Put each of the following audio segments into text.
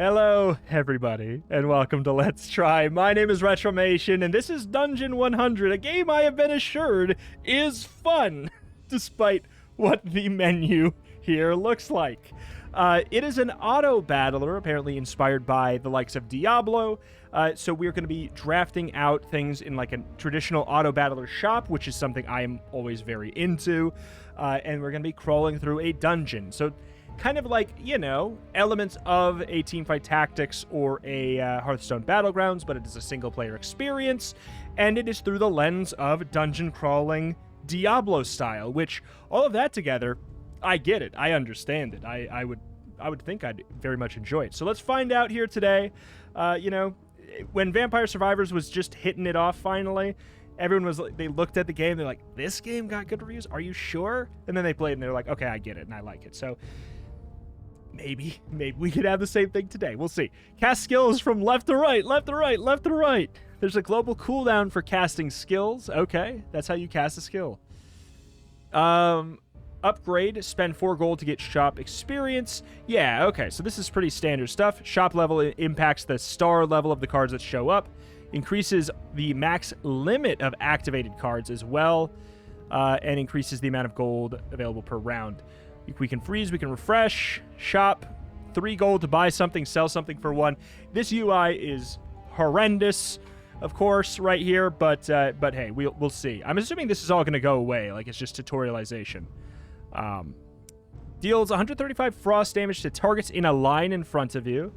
Hello, everybody, and welcome to Let's Try. My name is Retromation, and this is Dungeon 100, a game I have been assured is fun, despite what the menu here looks like. It is an auto-battler, apparently inspired by the likes of Diablo, so we're going to be drafting out things in like a traditional auto-battler shop, which is something I am always very into, and we're going to be crawling through a dungeon. So kind of like, you know, elements of a Teamfight Tactics or a Hearthstone Battlegrounds, but it is a single-player experience, and it is through the lens of dungeon crawling Diablo style, which, all of that together, I get it. I understand it. I would think I'd very much enjoy it. So let's find out here today. You know, when Vampire Survivors was just hitting it off finally, everyone was, they looked at the game, they're like, this game got good reviews? Are you sure? And then they played and they're like, okay, I get it, and I like it. So maybe we could have the same thing today. We'll see. Cast skills from left to right, left to right, left to right. There's a global cooldown for casting skills. Okay, that's how you cast a skill. Upgrade, spend 4 gold to get shop experience. Yeah, okay, so this is pretty standard stuff. Shop level impacts the star level of the cards that show up. Increases the max limit of activated cards as well. And increases the amount of gold available per round. We can freeze, we can refresh, shop, 3 gold to buy something, sell something for 1. This UI is horrendous, of course, right here, but hey, we'll see. I'm assuming this is all going to go away, like it's just tutorialization. Deals 135 frost damage to targets in a line in front of you.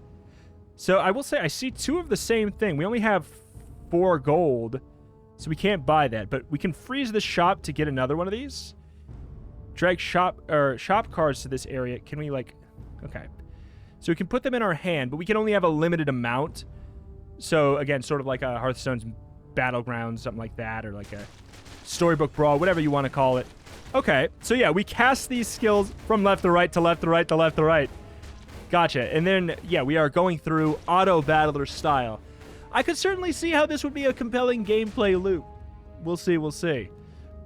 So I will say I see 2 of the same thing. We only have 4 gold, so we can't buy that, but we can freeze the shop to get another one of these. Drag shop cards to this area. Can we, like... Okay. So we can put them in our hand, but we can only have a limited amount. So, again, sort of like a Hearthstone's Battlegrounds, something like that, or like a Storybook Brawl, whatever you want to call it. Okay. So, yeah, we cast these skills from left to right to left to right to left to right. Gotcha. And then, yeah, we are going through auto-battler style. I could certainly see how this would be a compelling gameplay loop. We'll see, we'll see.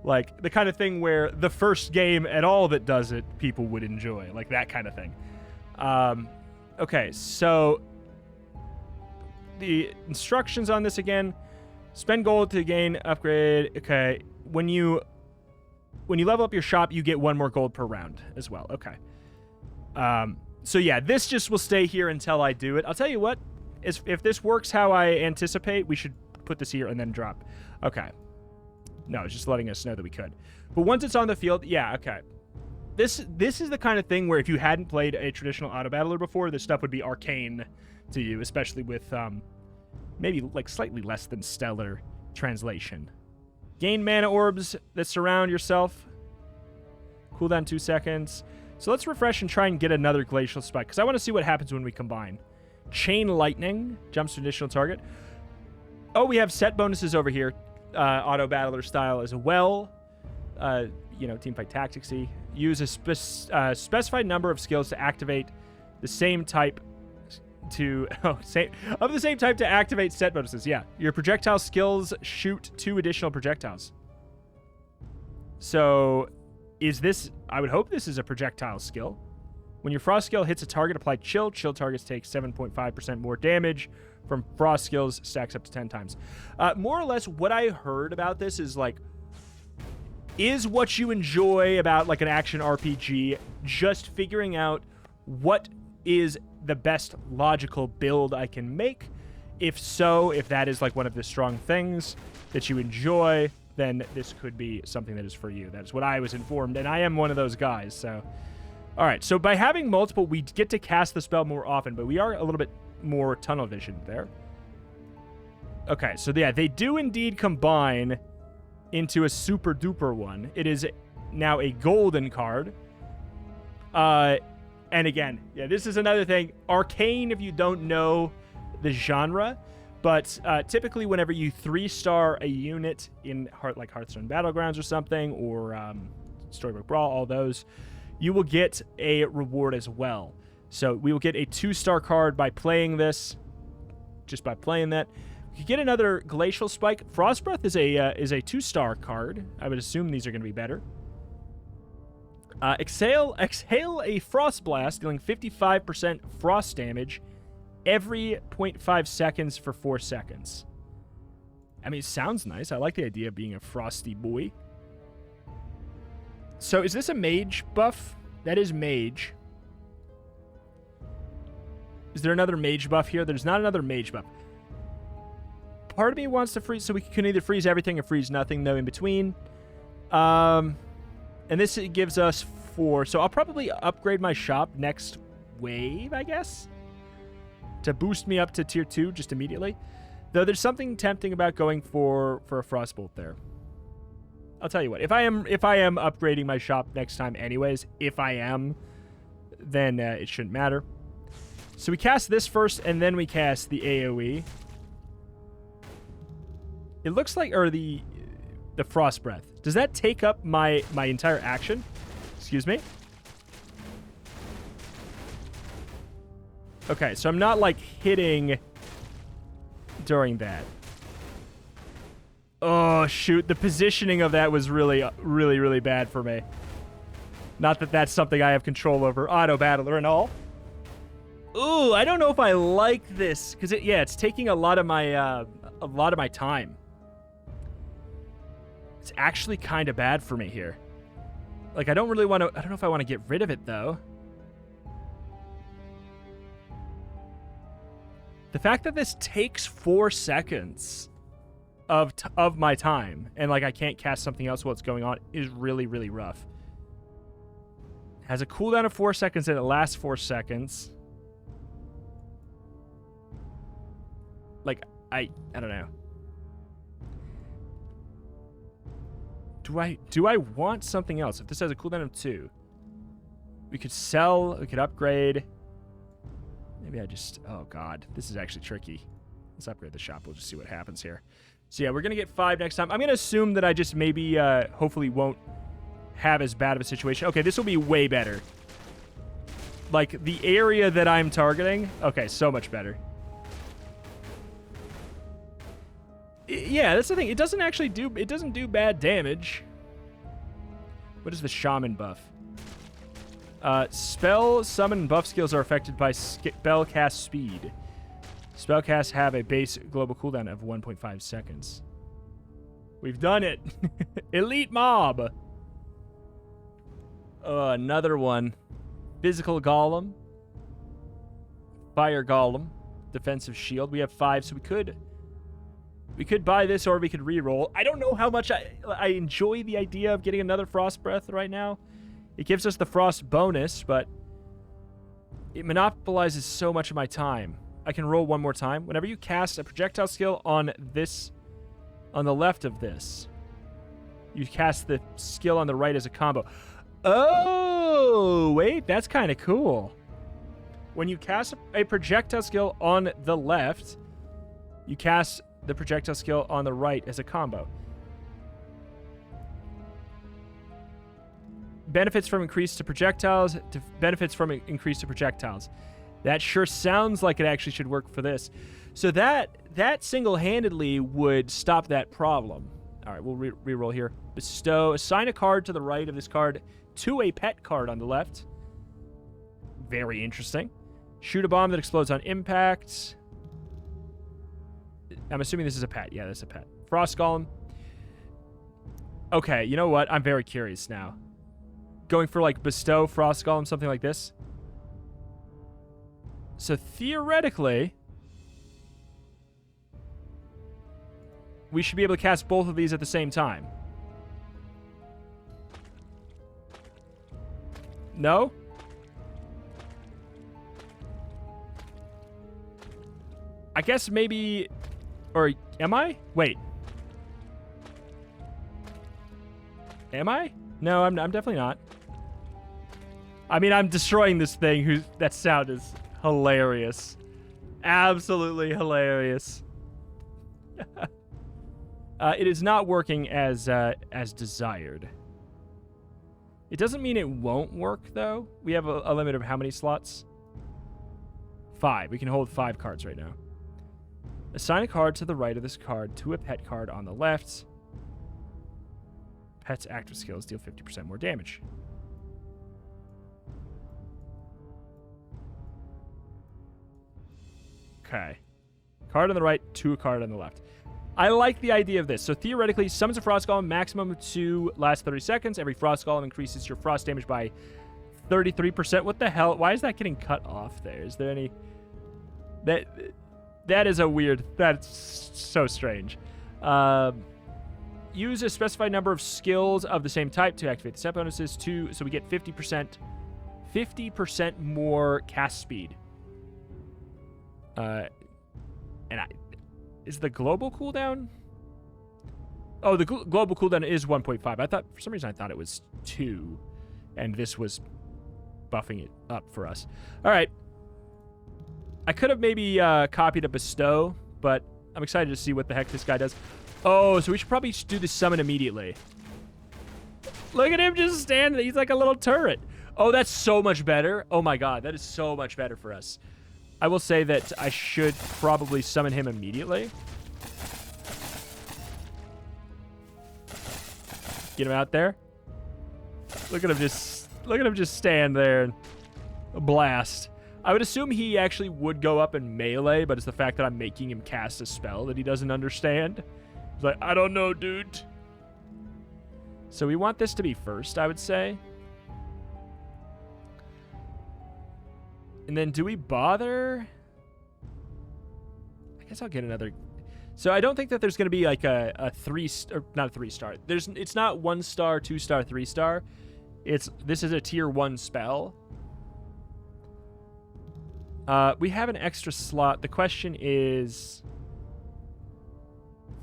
Like, the kind of thing where the first game at all that does it, people would enjoy. Like, that kind of thing. Okay, so the instructions on this again. Spend gold to gain upgrade. Okay, when you level up your shop, you get 1 more gold per round as well. Okay. So, yeah, this just will stay here until I do it. I'll tell you what. If this works how I anticipate, we should put this here and then drop. Okay. No, it's just letting us know that we could. But once it's on the field, yeah, okay. This is the kind of thing where if you hadn't played a traditional auto-battler before, this stuff would be arcane to you, especially with maybe like slightly less than stellar translation. Gain mana orbs that surround yourself. Cooldown 2 seconds. So let's refresh and try and get another glacial spike, because I want to see what happens when we combine. Chain lightning. Jumps to additional target. Oh, we have set bonuses over here. Auto-battler style as well. You know, Teamfight Tactics-y. Use a specified number of skills to activate the same type to... of the same type to activate set bonuses. Yeah. Your projectile skills shoot 2 additional projectiles. So, is this... I would hope this is a projectile skill. When your frost skill hits a target, apply chill. Chill targets take 7.5% more damage from frost skills, stacks up to 10 times. More or less, what I heard about this is, like, is what you enjoy about, like, an action RPG just figuring out what is the best logical build I can make? If so, if that is, like, one of the strong things that you enjoy, then this could be something that is for you. That is what I was informed, and I am one of those guys, so... All right, so by having multiple, we get to cast the spell more often, but we are a little bit more tunnel vision there. Okay, so yeah, they do indeed combine into a super duper one. It is now a golden card. And again, yeah, this is another thing. Arcane, if you don't know the genre, but typically whenever you 3-star a unit in like Hearthstone Battlegrounds or something, or Storybook Brawl, all those, you will get a reward as well. So we will get a 2-star card by playing this. Just by playing that. We could get another Glacial Spike. Frost Breath is a 2-star card. I would assume these are going to be better. Exhale a Frost Blast, dealing 55% frost damage every 0.5 seconds for 4 seconds. I mean, it sounds nice. I like the idea of being a frosty boy. So is this a mage buff? That is mage. Is there another mage buff here? There's not another mage buff. Part of me wants to freeze, so we can either freeze everything or freeze nothing, though, in between. And this gives us 4. So I'll probably upgrade my shop next wave, I guess, to boost me up to tier 2 just immediately. Though there's something tempting about going for a frostbolt there. I'll tell you what. If I am upgrading my shop next time anyways, if I am, then it shouldn't matter. So we cast this first, and then we cast the AoE. It looks like, or the Frost Breath. Does that take up my entire action? Excuse me? Okay, so I'm not, like, hitting during that. Oh, shoot. The positioning of that was really, really, really bad for me. Not that that's something I have control over. Autobattler and all. Ooh, I don't know if I like this. Because, it's taking a lot of my time. It's actually kind of bad for me here. Like, I don't really want to... I don't know if I want to get rid of it, though. The fact that this takes 4 seconds of my time, and, like, I can't cast something else while it's going on, is really, really rough. It has a cooldown of 4 seconds, and it lasts 4 seconds. Like, I don't know. Do I want something else? If this has a cooldown of 2, we could sell, we could upgrade. Maybe I just... Oh, God. This is actually tricky. Let's upgrade the shop. We'll just see what happens here. So, yeah, we're going to get 5 next time. I'm going to assume that I just maybe, hopefully won't have as bad of a situation. Okay, this will be way better. Like, the area that I'm targeting... Okay, so much better. Yeah, that's the thing. It doesn't actually do... It doesn't do bad damage. What is the shaman buff? Spell, summon, and buff skills are affected by spellcast speed. Spellcasts have a base global cooldown of 1.5 seconds. We've done it. Elite mob. Another one. Physical golem. Fire golem. Defensive shield. We have 5, so we could buy this, or we could reroll. I don't know how much I enjoy the idea of getting another Frost Breath right now. It gives us the Frost bonus, but it monopolizes so much of my time. I can roll one more time. Whenever you cast a projectile skill on this, on the left of this, you cast the skill on the right as a combo. Oh, wait, that's kind of cool. When you cast a projectile skill on the left, you cast the projectile skill on the right as a combo. Benefits from increase to projectiles. Benefits from increase to projectiles. That sure sounds like it actually should work for this. So that single-handedly would stop that problem. All right, we'll reroll here. Bestow. Assign a card to the right of this card to a pet card on the left. Very interesting. Shoot a bomb that explodes on impact. I'm assuming this is a pet. Yeah, this is a pet. Frost Golem. Okay, you know what? I'm very curious now. Going for, like, Bestow, Frost Golem, something like this. So, theoretically, we should be able to cast both of these at the same time. No? I guess maybe... Or, am I? Wait. Am I? No, I'm definitely not. I mean, I'm destroying this thing. That sound is hilarious. Absolutely hilarious. It is not working as desired. It doesn't mean it won't work, though. We have a limit of how many slots? 5. We can hold 5 cards right now. Assign a card to the right of this card to a pet card on the left. Pet's active skills deal 50% more damage. Okay. Card on the right, 2 card on the left. I like the idea of this. So theoretically, summons a Frost Golem, maximum to last 30 seconds. Every Frost Golem increases your frost damage by 33%. What the hell? Why is that getting cut off there? Is there any... That is a weird... That's so strange. Use a specified number of skills of the same type to activate the set bonuses. So we get 50% more cast speed. Is the global cooldown? Oh, the global cooldown is 1.5. I thought, for some reason, I thought it was 2, and this was buffing it up for us. All right. I could have maybe copied a bestow, but I'm excited to see what the heck this guy does. Oh, so we should probably do the summon immediately. Look at him just stand there. He's like a little turret. Oh, that's so much better. Oh my god, that is so much better for us. I will say that I should probably summon him immediately. Get him out there. Look at him just stand there and blast. I would assume he actually would go up in melee, but it's the fact that I'm making him cast a spell that he doesn't understand. He's like, I don't know, dude. So we want this to be first, I would say. And then do we bother? I guess I'll get another. So I don't think that there's going to be like a not a 3-star. It's not 1-star, 2-star, 3-star. This is a tier 1 spell. We have an extra slot. The question is,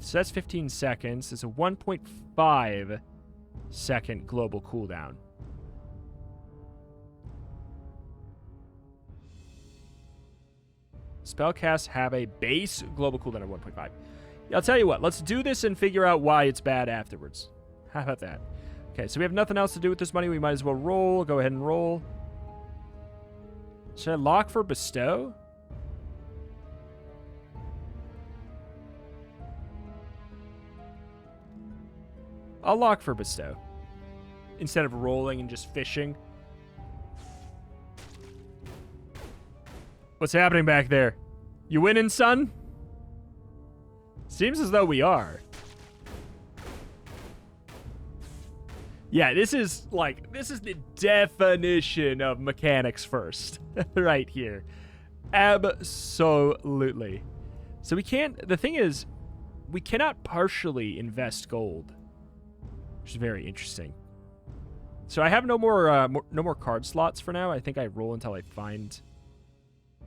so that's 15 seconds. It's a 1.5 second global cooldown. Spellcasts have a base global cooldown of 1.5. I'll tell you what. Let's do this and figure out why it's bad afterwards. How about that? Okay, so we have nothing else to do with this money. We might as well roll. Go ahead and roll. Should I lock for bestow? I'll lock for bestow. Instead of rolling and just fishing. What's happening back there? You winning, son? Seems as though we are. Yeah, this is the definition of mechanics first. Right here. Absolutely. So the thing is, we cannot partially invest gold. Which is very interesting. So I have no more card slots for now. I think I roll until I find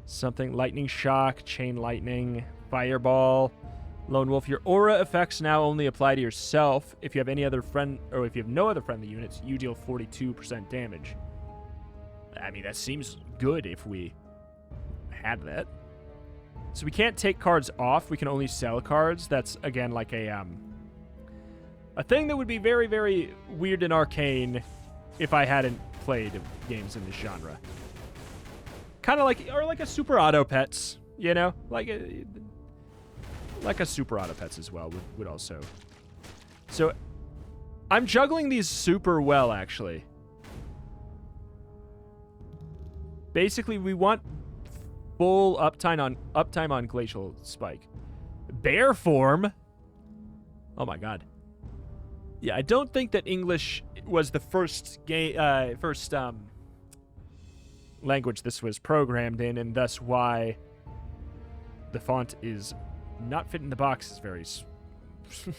something. Lightning Shock, Chain Lightning, Fireball, Lone Wolf. Your aura effects now only apply to yourself. If you have any other friend, or if you have no other friendly units, you deal 42% damage. I mean, that seems good if we had that. So we can't take cards off. We can only sell cards. That's, again, like a thing that would be very, very weird and arcane if I hadn't played games in this genre. Kind of like, or like a Super Auto Pets, you know? Like a Super Auto Pets as well would also. So I'm juggling these super well, actually. Basically, we want full uptime on Glacial Spike. Bear form? Oh my god. Yeah, I don't think that English was the first language this was programmed in, and thus why the font is not fitting the boxes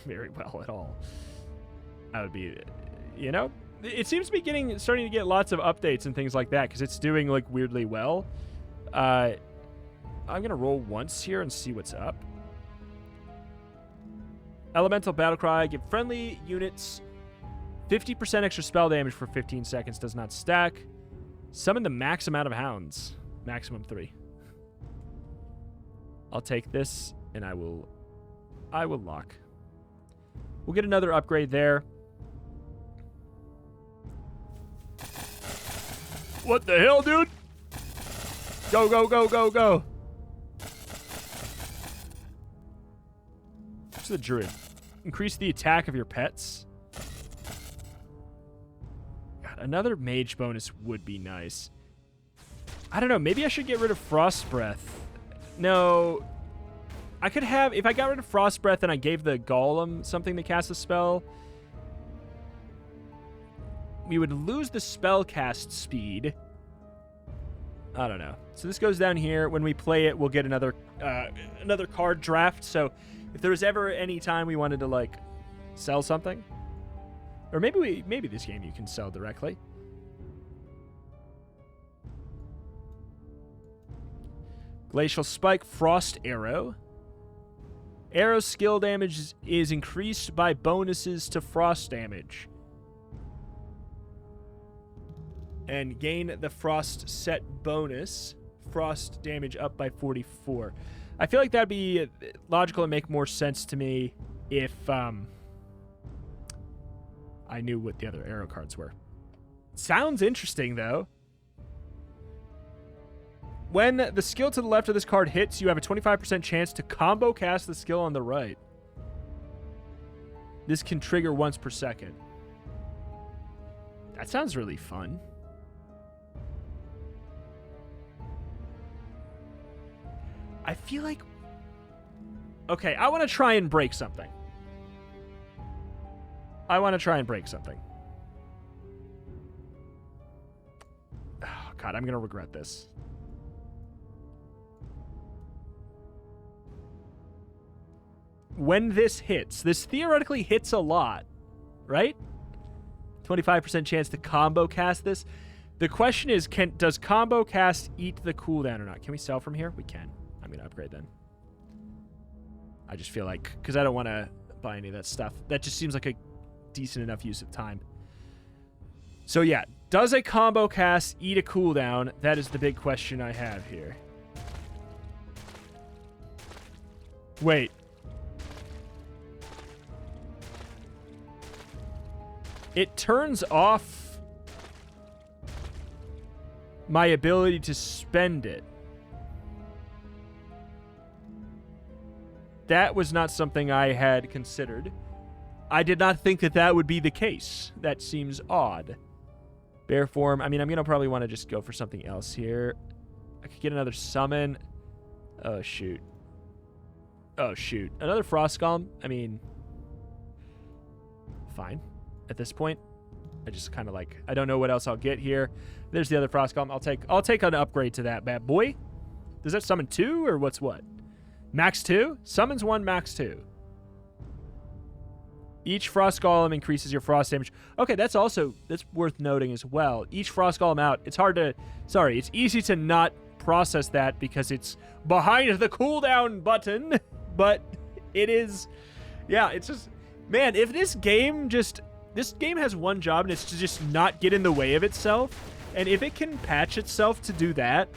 very well at all. That would be, you know, it seems to be starting to get lots of updates and things like that because it's doing like weirdly well. I'm gonna roll once here and see what's up. Elemental Battlecry, give friendly units 50% extra spell damage for 15 seconds. Does not stack. Summon the max amount of hounds. Maximum 3. I'll take this, and I will lock. We'll get another upgrade there. What the hell, dude? Go, go, go, go, go. What's the druid? Increase the attack of your pets. God, another mage bonus would be nice. I don't know. Maybe I should get rid of Frost Breath No. I could have... If I got rid of Frost Breath and I gave the Golem something to cast a spell, we would lose the spell cast speed. I don't know. So this goes down here. When we play it, we'll get another card draft. So if there was ever any time we wanted to, like, sell something... Or maybe this game you can sell directly. Glacial Spike, Frost Arrow. Arrow skill damage is increased by bonuses to frost damage. And gain the frost set bonus. Frost damage up by 44. I feel like that'd be logical and make more sense to me if I knew what the other arrow cards were. Sounds interesting, though. When the skill to the left of this card hits, you have a 25% chance to combo cast the skill on the right. This can trigger once per second. That sounds really fun. I feel like... Okay, I want to try and break something. Oh, God, I'm going to regret this. When this hits, this theoretically hits a lot, right? 25% chance to combo cast this. The question is, does combo cast eat the cooldown or not? Can we sell from here? We can. I'm going to upgrade then. I just feel like, because I don't want to buy any of that stuff. That just seems like a decent enough use of time. So yeah, does a combo cast eat a cooldown? That is the big question I have here. Wait. It turns off my ability to spend it. That was not something I had considered. I did not think that that would be the case. That seems odd. Bear form. I mean, I'm going to probably want to just go for something else here. I could get another summon. Oh, shoot. Oh, shoot. Another Frost Golem. I mean, fine. At this point, I just kind of like, I don't know what else I'll get here. There's the other Frost Golem. I'll take an upgrade to that bad boy. Does that summon 2 or what's what? Max 2? Summons 1, max 2. Each Frost Golem increases your frost damage. Okay, that's worth noting as well. Each Frost Golem out, it's easy to not process that because it's behind the cooldown button, but it is, yeah, it's just, man, if this game has one job and it's to just not get in the way of itself, and if it can patch itself to do that,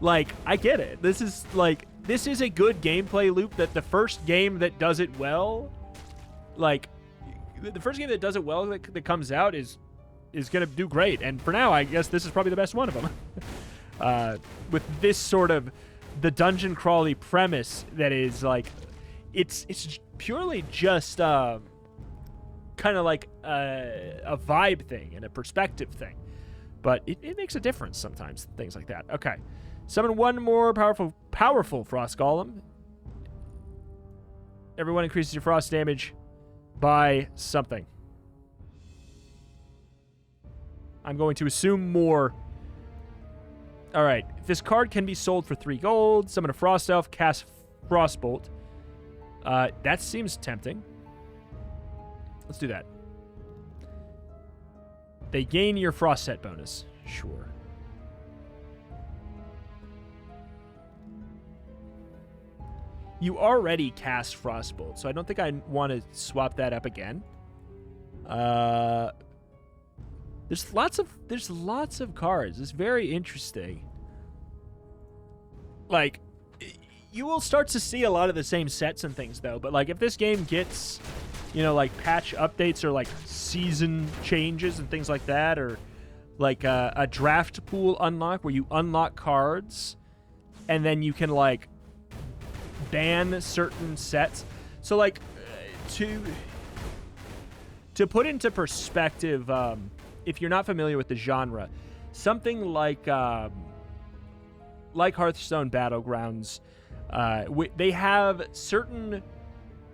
like, I get it. This is a good gameplay loop that the first game that does it well, like, the first game that does it well that comes out is going to do great. And for now, I guess this is probably the best one of them. With this sort of the dungeon crawly premise that is like, it's purely just kind of like a vibe thing and a perspective thing. But it makes a difference sometimes, things like that. Okay. Summon one more powerful Frost Golem. Everyone increases your frost damage by something. I'm going to assume more. All right. If this card can be sold for 3 gold, summon a Frost Elf, cast Frostbolt. That seems tempting. Let's do that. They gain your Frost set bonus. Sure. You already cast Frostbolt, so I don't think I want to swap that up again. There's lots of cards. It's very interesting. Like, you will start to see a lot of the same sets and things, though. But, like, if this game gets, you know, like, patch updates or, like, season changes and things like that, or, like, a draft pool unlock where you unlock cards and then you can, like, ban certain sets. So, like, to put into perspective, if you're not familiar with the genre, something like Hearthstone Battlegrounds They have certain,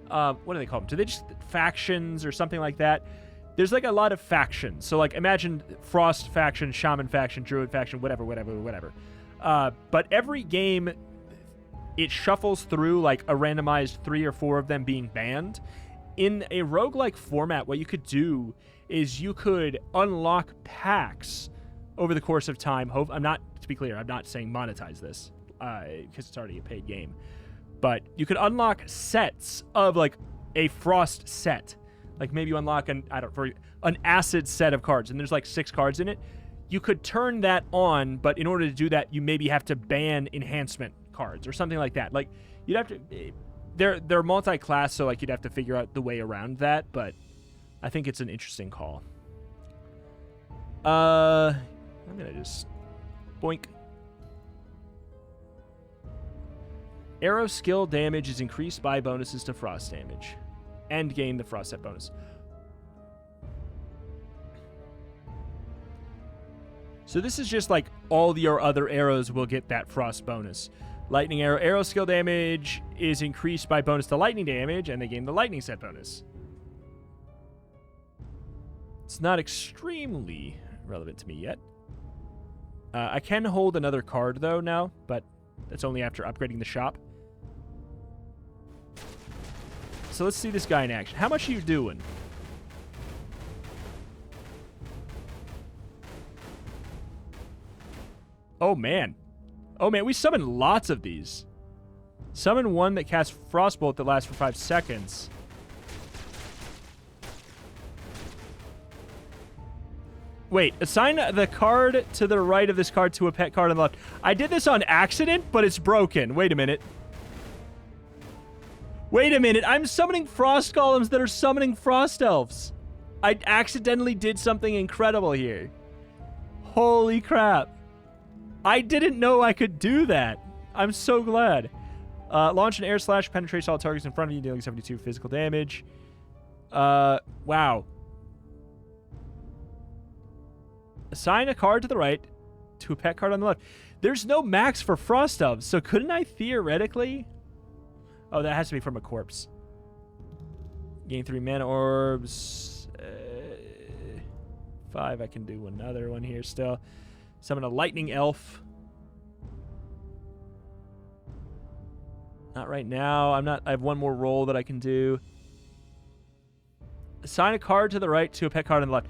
what do they call them? Do they just factions or something like that? There's like a lot of factions. So like imagine Frost faction, Shaman faction, Druid faction, whatever. But every game, it shuffles through like a randomized 3 or 4 of them being banned. In a roguelike format, what you could do is you could unlock packs over the course of time. To be clear, I'm not saying monetize this because it's already a paid game. But you could unlock sets of like a Frost set. Like maybe you unlock an acid set of cards, and there's like 6 cards in it. You could turn that on, but in order to do that, you maybe have to ban enhancement cards or something like that. Like you'd have to. They're multi-class, so like you'd have to figure out the way around that. But I think it's an interesting call. I'm gonna just boink. Arrow skill damage is increased by bonuses to frost damage. And gain the frost set bonus. So this is just like all your other arrows will get that frost bonus. Lightning arrow skill damage is increased by bonus to lightning damage, and they gain the lightning set bonus. It's not extremely relevant to me yet. I can hold another card though now, but that's only after upgrading the shop. So let's see this guy in action. How much are you doing? Oh, man. Oh, man. We summon lots of these. Summon one that casts Frostbolt that lasts for 5 seconds. Wait. Assign the card to the right of this card to a pet card on the left. I did this on accident, but it's broken. Wait a minute. Wait a minute, I'm summoning frost golems that are summoning frost elves. I accidentally did something incredible here. Holy crap. I didn't know I could do that. I'm so glad. Launch an air slash, penetrates all targets in front of you, dealing 72 physical damage. Wow. Assign a card to the right to a pet card on the left. There's no max for frost elves, so couldn't I theoretically... Oh, that has to be from a corpse. Gain 3 mana orbs. 5. I can do another one here still. Summon a lightning elf. Not right now. I have one more roll that I can do. Assign a card to the right to a pet card on the left.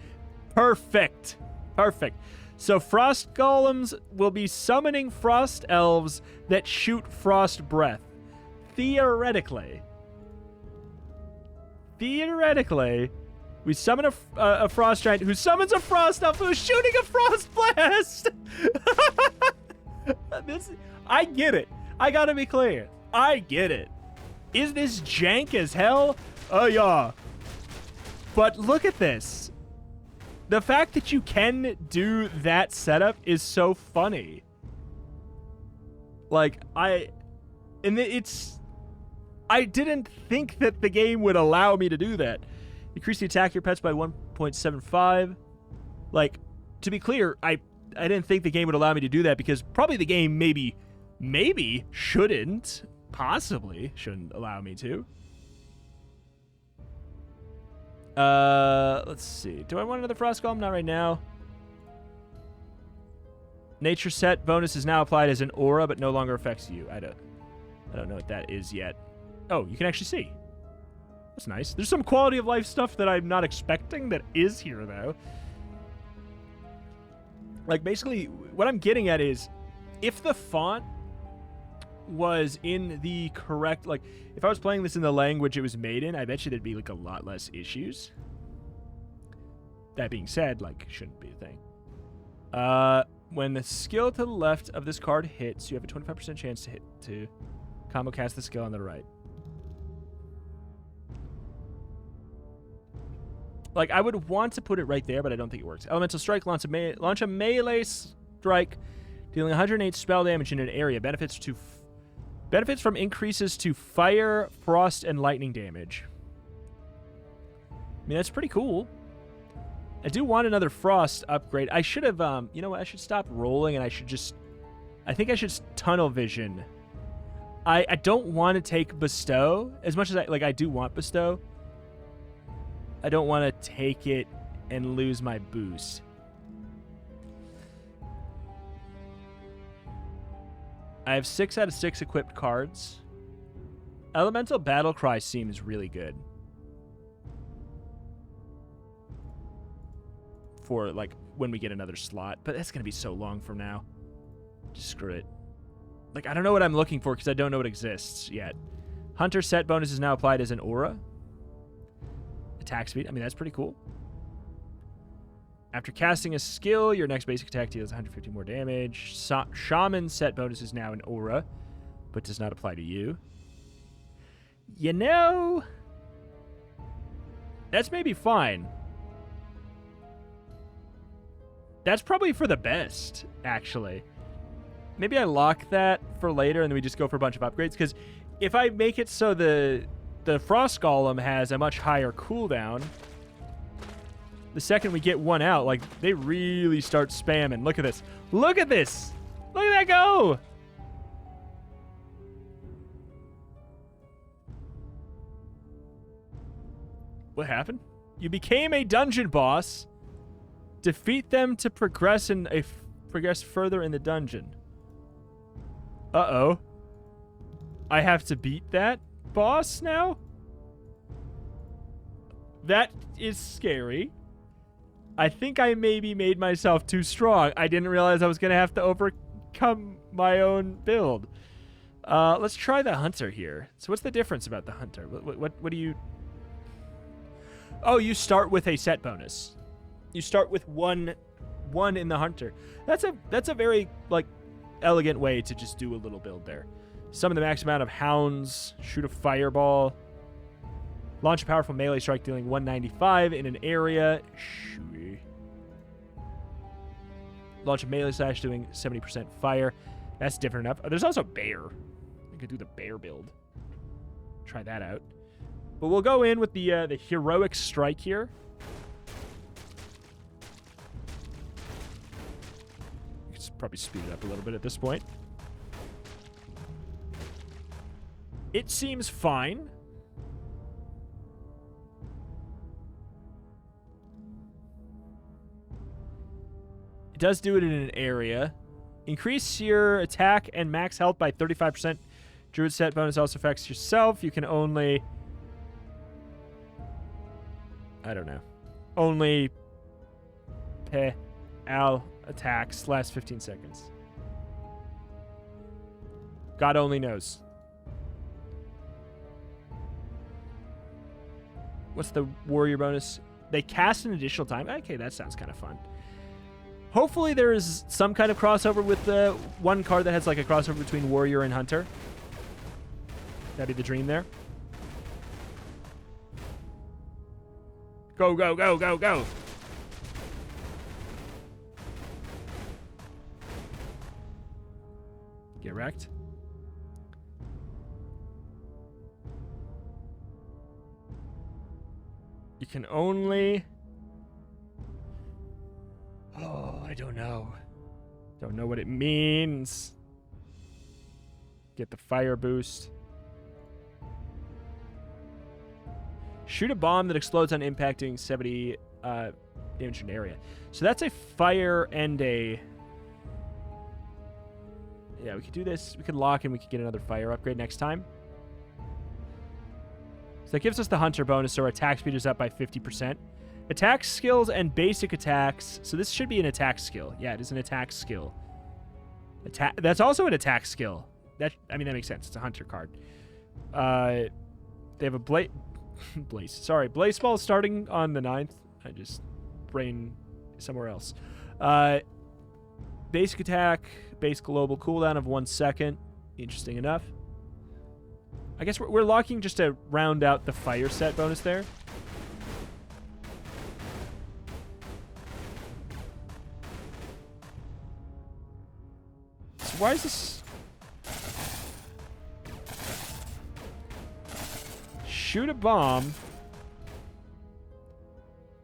Perfect. Perfect. So frost golems will be summoning frost elves that shoot frost breath. Theoretically, we summon a frost giant who summons a frost elf who's shooting a frost blast. I get it. I gotta be clear. I get it. Is this jank as hell? Oh yeah. But look at this. The fact that you can do that setup is so funny. Like I didn't think that the game would allow me to do that. Increase the attack of your pets by 1.75. Like, to be clear, I didn't think the game would allow me to do that because probably the game possibly shouldn't allow me to. Let's see. Do I want another frost golem? Not right now. Nature set bonus is now applied as an aura, but no longer affects you. I don't know what that is yet. Oh, you can actually see. That's nice. There's some quality of life stuff that I'm not expecting that is here, though. Like, basically, what I'm getting at is, if the font was in the correct... Like, if I was playing this in the language it was made in, I bet you there'd be, like, a lot less issues. That being said, like, shouldn't be a thing. When the skill to the left of this card hits, you have a 25% chance to combo cast the skill on the right. Like, I would want to put it right there, but I don't think it works. Elemental Strike, launch a melee strike, dealing 108 spell damage in an area. Benefits from increases to fire, frost, and lightning damage. I mean, that's pretty cool. I do want another frost upgrade. I should have, you know what? I should stop rolling, and I think I should tunnel vision I don't want to take Bestow. As much as I do want Bestow, I don't want to take it and lose my boost. I have 6 out of 6 equipped cards. Elemental Battlecry seems really good. For, like, when we get another slot. But that's going to be so long from now. Just screw it. Like, I don't know what I'm looking for because I don't know what exists yet. Hunter set bonus is now applied as an aura. Attack speed. I mean, that's pretty cool. After casting a skill, your next basic attack deals 150 more damage. Shaman set bonus is now an aura, but does not apply to you. You know, that's maybe fine. That's probably for the best, actually. Maybe I lock that for later and then we just go for a bunch of upgrades. Because if I make it so the Frost Golem has a much higher cooldown, the second we get one out, like, they really start spamming. Look at this. Look at this. Look at that go. What happened? You became a dungeon boss. Defeat them to progress further in the dungeon. Uh-oh. I have to beat that boss now? That is scary. I think I maybe made myself too strong. I didn't realize I was going to have to overcome my own build. Let's try the hunter here. So what's the difference about the hunter? What do you... Oh, you start with a set bonus. You start with one in the hunter. That's a very, like, elegant way to just do a little build there. Summon the max amount of hounds. Shoot a fireball. Launch a powerful melee strike dealing 195 in an area. Shooey. Launch a melee slash doing 70% fire. That's different enough. Oh, there's also bear. I could do the bear build. Try that out. But we'll go in with the heroic strike here. You can probably speed it up a little bit at this point. It seems fine. It does do it in an area. Increase your attack and max health by 35%. Druid set bonus also affects yourself. You can only... I don't know. Only... Al attacks last 15 seconds. God only knows. What's the warrior bonus? They cast an additional time. Okay, that sounds kind of fun. Hopefully there is some kind of crossover with the one card that has like a crossover between warrior and hunter. That'd be the dream there. Go, go, go, go, go. Get wrecked. You can only... Oh, I don't know. Don't know what it means. Get the fire boost. Shoot a bomb that explodes on impacting 70 damage in an area. So that's a fire and a... Yeah, we could do this. We could lock and we could get another fire upgrade next time. So that gives us the hunter bonus, so our attack speed is up by 50%. Attack skills and basic attacks. So this should be an attack skill. Yeah, it is an attack skill. That's also an attack skill. That makes sense. It's a hunter card. They have a blaze ball starting on the 9th. I just brain somewhere else. Basic attack, base global cooldown of 1 second. Interesting enough. I guess we're locking just to round out the fire set bonus there. So why is this... Shoot a bomb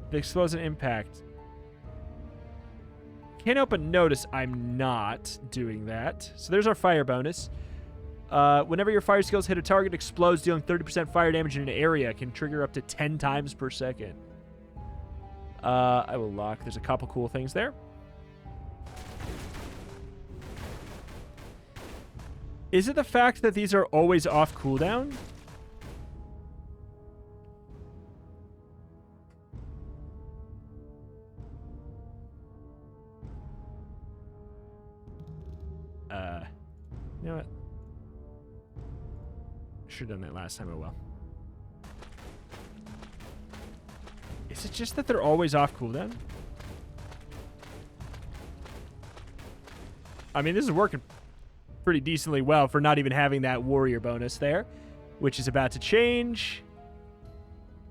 that explodes an impact. Can't help but notice I'm not doing that. So there's our fire bonus. Whenever your fire skills hit a target, explodes, dealing 30% fire damage in an area. Can trigger up to 10 times per second. I will lock. There's a couple cool things there. Is it the fact that these are always off cooldown? You know what? Should have done that last time. Oh well. Is it just that they're always off cooldown? I mean, this is working pretty decently well for not even having that warrior bonus there, which is about to change.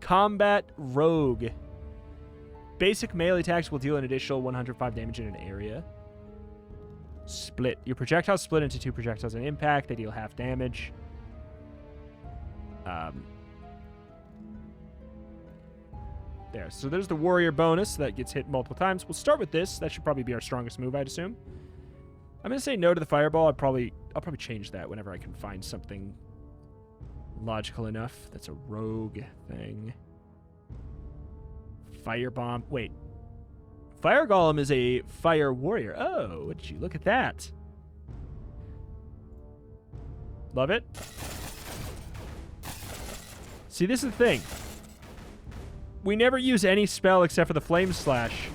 Combat Rogue. Basic melee attacks will deal an additional 105 damage in an area. Split. Your projectiles split into 2 projectiles on impact. They deal half damage. There. So there's the warrior bonus that gets hit multiple times. We'll start with this. That should probably be our strongest move, I'd assume. I'm going to say no to the fireball. I'll probably change that whenever I can find something logical enough. That's a rogue thing. Firebomb. Wait. Fire Golem is a fire warrior. Oh, would you look at that? Love it. See, this is the thing. We never use any spell except for the Flame Slash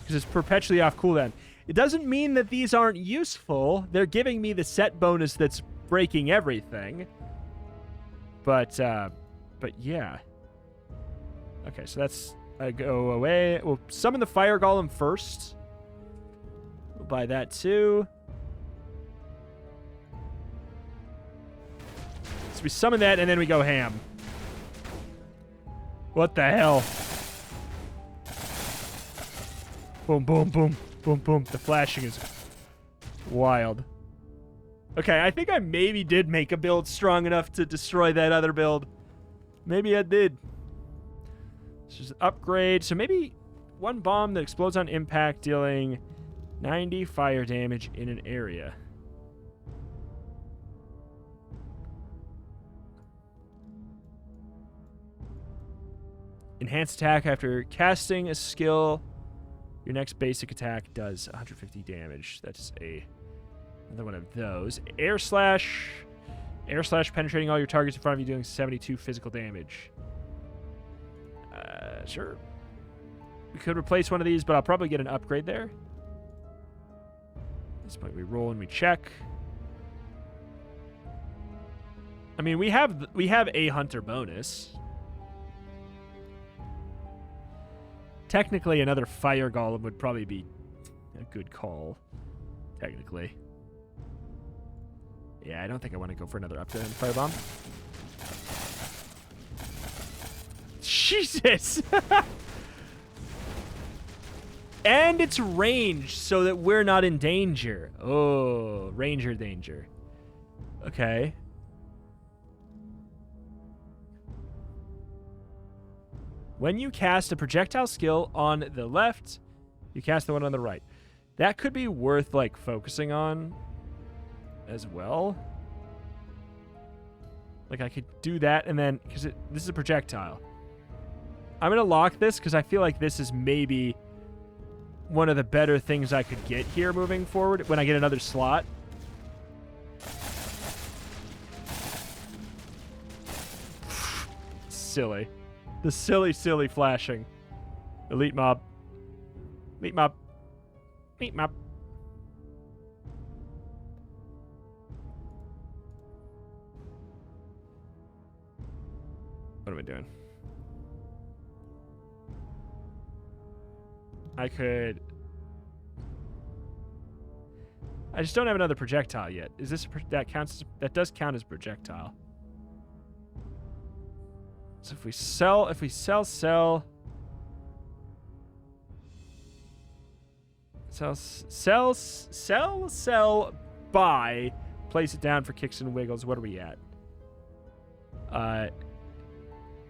because it's perpetually off cooldown. It doesn't mean that these aren't useful. They're giving me the set bonus that's breaking everything. But yeah. Okay, so that's go away. We'll summon the Fire Golem first. We'll buy that too. So we summon that and then we go ham. What the hell? Boom, boom, boom, boom, boom. The flashing is wild. Okay, I think I maybe did make a build strong enough to destroy that other build. Maybe I did. This is an upgrade. So maybe one bomb that explodes on impact, dealing 90 fire damage in an area. Enhanced attack after casting a skill. Your next basic attack does 150 damage. That's another one of those. Air slash. Air slash penetrating all your targets in front of you, doing 72 physical damage. Sure. We could replace one of these, but I'll probably get an upgrade there. At this point, we roll and we check. I mean, we have a hunter bonus. Technically, another fire golem would probably be a good call. Technically. Yeah, I don't think I want to go for another upgrade on firebomb. Jesus! And it's ranged so that we're not in danger. Oh, ranger danger. Okay. When you cast a projectile skill on the left, you cast the one on the right. That could be worth, like, focusing on as well. Like, I could do that and then... Because this is a projectile. I'm going to lock this because I feel like this is maybe one of the better things I could get here moving forward when I get another slot. Silly. The silly, silly flashing. Elite mob. Elite mob. Elite mob. What am I doing? I could... I just don't have another projectile yet. Is this that counts? That does count as projectile. So if we sell, buy, place it down for kicks and wiggles. What are we at?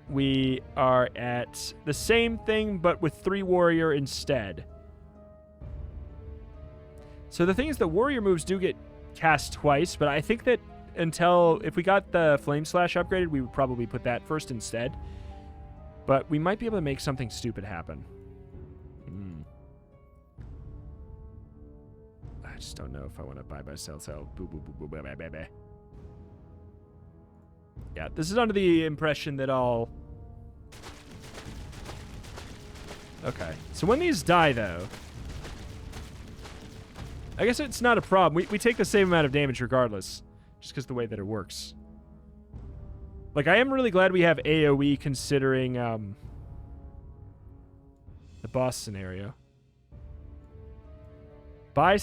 We are at the same thing, but with 3 warrior instead. So the thing is, the warrior moves do get cast twice, but I think that until if we got the Flame Slash upgraded, we would probably put that first instead. But we might be able to make something stupid happen. I just don't know if I want to buy, sell, sell. Boo, boo, boo, boo, boo, boo, boo, boo. Yeah, this is under the impression that I'll... Okay. So when these die, though... I guess it's not a problem. We take the same amount of damage regardless. Just because the way that it works. Like, I am really glad we have AoE considering the boss scenario. Buy,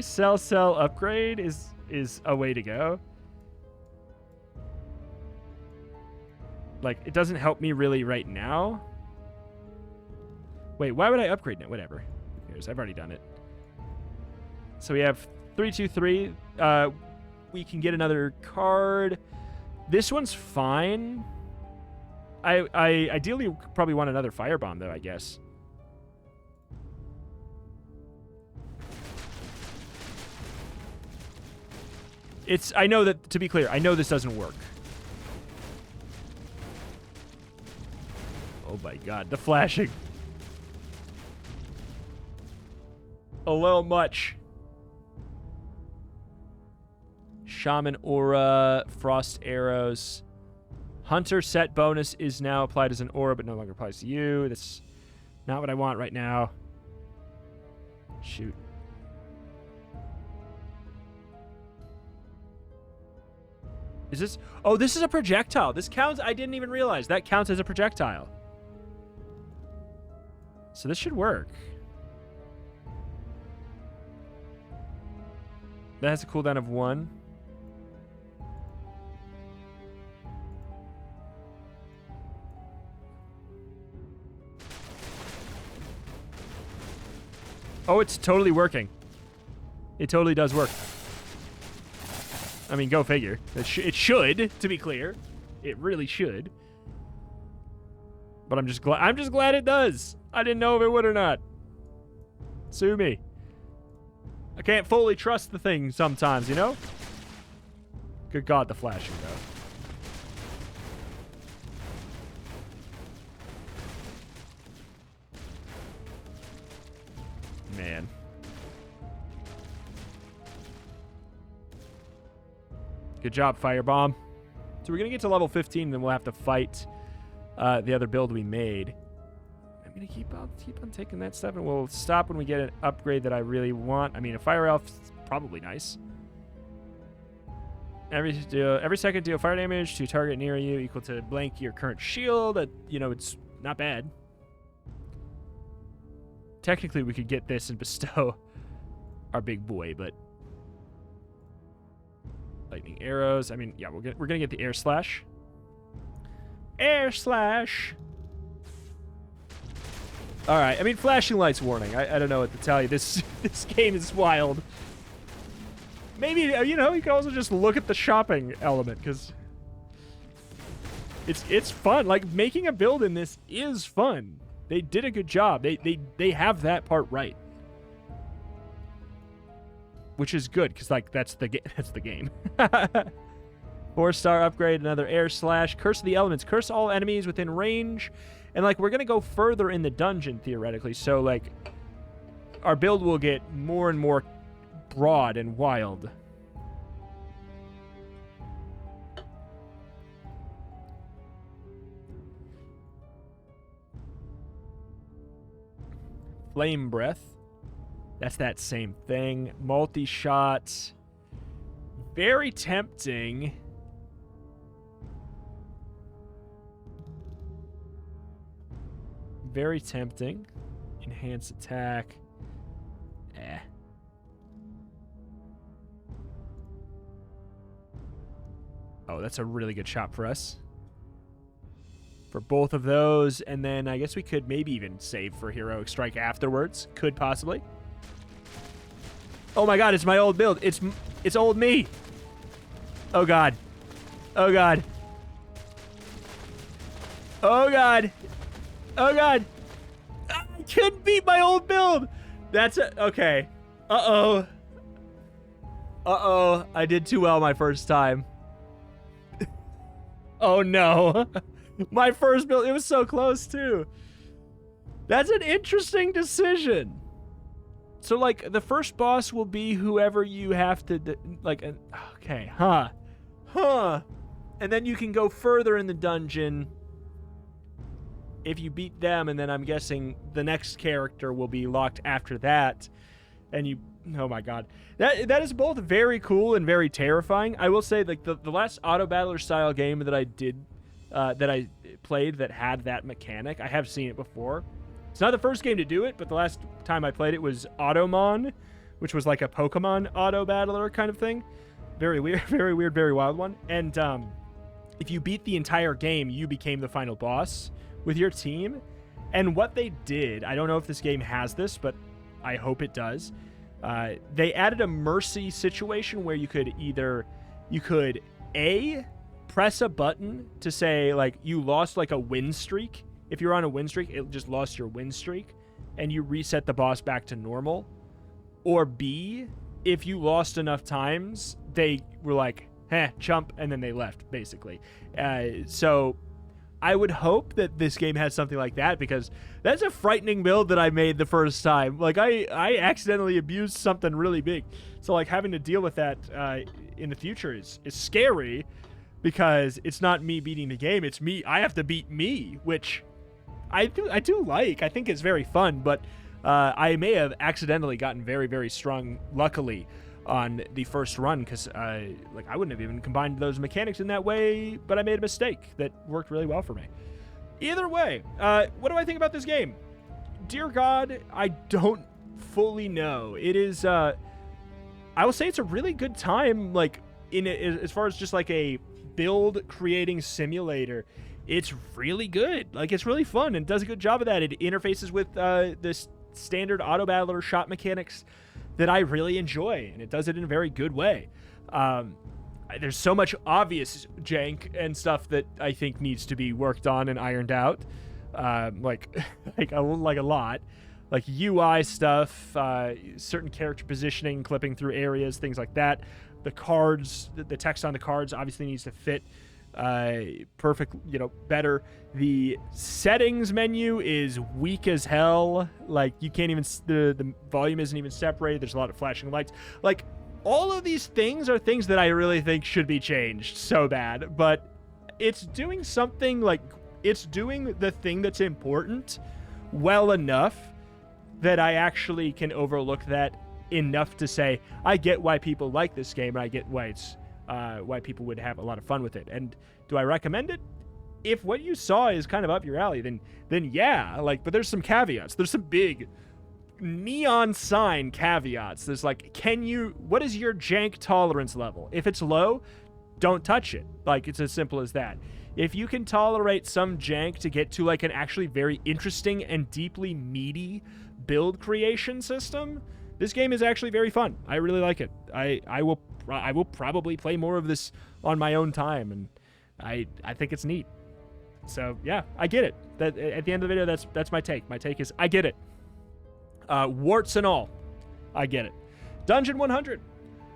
sell, upgrade is a way to go. Like, it doesn't help me really right now. Wait, why would I upgrade now? Whatever. Who cares? I've already done it. So we have 323. We can get another card. This one's fine. I ideally probably want another firebomb, though, I guess. I know that, to be clear, I know this doesn't work. Oh my god, the flashing. A little much. Shaman Aura, Frost Arrows. Hunter set bonus is now applied as an aura, but no longer applies to you. That's not what I want right now. Shoot. Is this... Oh, this is a projectile. This counts... I didn't even realize. That counts as a projectile. So this should work. That has a cooldown of 1. Oh, it's totally working. It totally does work. I mean, go figure. It should, to be clear. It really should. But I'm just glad it does. I didn't know if it would or not. Sue me. I can't fully trust the thing sometimes, you know? Good God, the flashing, though. Man. Good job, Firebomb. So we're going to get to level 15, and then we'll have to fight the other build we made. I'm going to keep on taking that stuff, and we'll stop when we get an upgrade that I really want. I mean, a Fire Elf is probably nice. Every second, deal fire damage to target near you equal to blank your current shield. You know, it's not bad. Technically, we could get this and bestow our big boy, but... Lightning arrows. I mean, yeah, we're gonna get the air slash. Air slash. All right. I mean, flashing lights warning. I don't know what to tell you. This game is wild. Maybe you know you can also just look at the shopping element because it's fun. Like making a build in this is fun. They did a good job. They have that part right. Which is good, because, like, that's the game. 4-star upgrade, another air slash. Curse of the elements. Curse all enemies within range. And, like, we're going to go further in the dungeon, theoretically. So, like, our build will get more and more broad and wild. Flame breath. That's that same thing. Multi-shot. Very tempting. Very tempting. Enhance attack. Oh, that's a really good shot for us. For both of those. And then I guess we could maybe even save for Heroic Strike afterwards. Could possibly. Oh my god, it's my old build. It's old me. Oh god. Oh god. Oh god. Oh god. I couldn't beat my old build. That's okay. Uh-oh. Uh-oh, I did too well my first time. Oh no. My first build, it was so close too. That's an interesting decision. So like the first boss will be whoever you have to like, okay, huh. And then you can go further in the dungeon if you beat them, and then I'm guessing the next character will be locked after that. And you, oh my god. That is both very cool and very terrifying. I will say, like, the last Autobattler style game that I did, that I played that had that mechanic, I have seen it before. It's not the first game to do it, but the last time I played it was Automon, which was like a Pokemon Autobattler kind of thing. Very weird, very wild one. And if you beat the entire game, you became the final boss with your team. And what they did, I don't know if this game has this, but I hope it does. They added a mercy situation where you could A, press a button to say, like, you lost like a win streak. If you're on a win streak, it just lost your win streak, and you reset the boss back to normal. Or B, if you lost enough times, they were like, chump, and then they left, basically. So I would hope that this game has something like that, because that's a frightening build that I made the first time. Like, I accidentally abused something really big. So, like, having to deal with that in the future is scary, because it's not me beating the game, it's me. I have to beat me, which I do like. I think it's very fun, but I may have accidentally gotten very, very strong, luckily, on the first run, because I wouldn't have even combined those mechanics in that way, but I made a mistake that worked really well for me. Either way, what do I think about this game? Dear God, I don't fully know. It is, I will say it's a really good time, like, as far as just like a build creating simulator. It's really good. Like, it's really fun and does a good job of that. It interfaces with this standard Autobattler shot mechanics that I really enjoy, and it does it in a very good way. There's so much obvious jank and stuff that I think needs to be worked on and ironed out, like a lot, like UI stuff, certain character positioning, clipping through areas, things like that. The cards, the text on the cards obviously needs to fit perfect, better. The settings menu is weak as hell. Like, you can't even, the volume isn't even separated. There's a lot of flashing lights. Like, all of these things are things that I really think should be changed so bad, but it's doing something, like, it's doing the thing that's important well enough that I actually can overlook that enough to say, I get why people like this game, and I get why it's why people would have a lot of fun with it. And do I recommend it? If what you saw is kind of up your alley, then yeah, like, but there's some caveats. There's some big neon sign caveats. There's like, what is your jank tolerance level? If it's low, don't touch it. Like, it's as simple as that. If you can tolerate some jank to get to like an actually very interesting and deeply meaty build creation system, this game is actually very fun. I really like it. I will probably play more of this on my own time, and I think it's neat. So yeah, I get it. That at the end of the video, that's my take. My take is, I get it. Warts and all, I get it. Dungeon 100.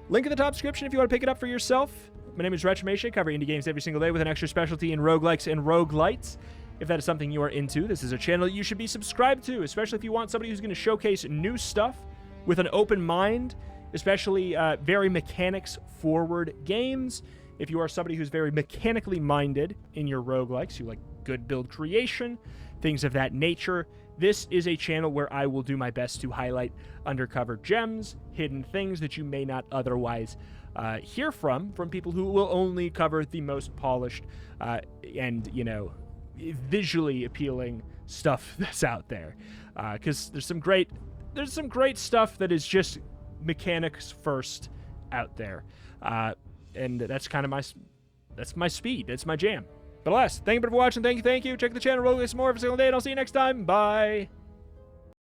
Link in the top description if you want to pick it up for yourself. My name is Retrimasha, cover indie games every single day with an extra specialty in roguelikes and roguelites. If that is something you are into, this is a channel you should be subscribed to, especially if you want somebody who's going to showcase new stuff with an open mind, especially very mechanics-forward games. If you are somebody who's very mechanically minded in your roguelikes, you like good build creation, things of that nature, this is a channel where I will do my best to highlight undercover gems, hidden things that you may not otherwise hear from people who will only cover the most polished and, visually appealing stuff that's out there. Because there's some great stuff that is just mechanics first out there. And that's kind of that's my speed. That's my jam. But alas, thank you for watching. Thank you. Check the channel, roguelikes more every single day, and I'll see you next time. Bye.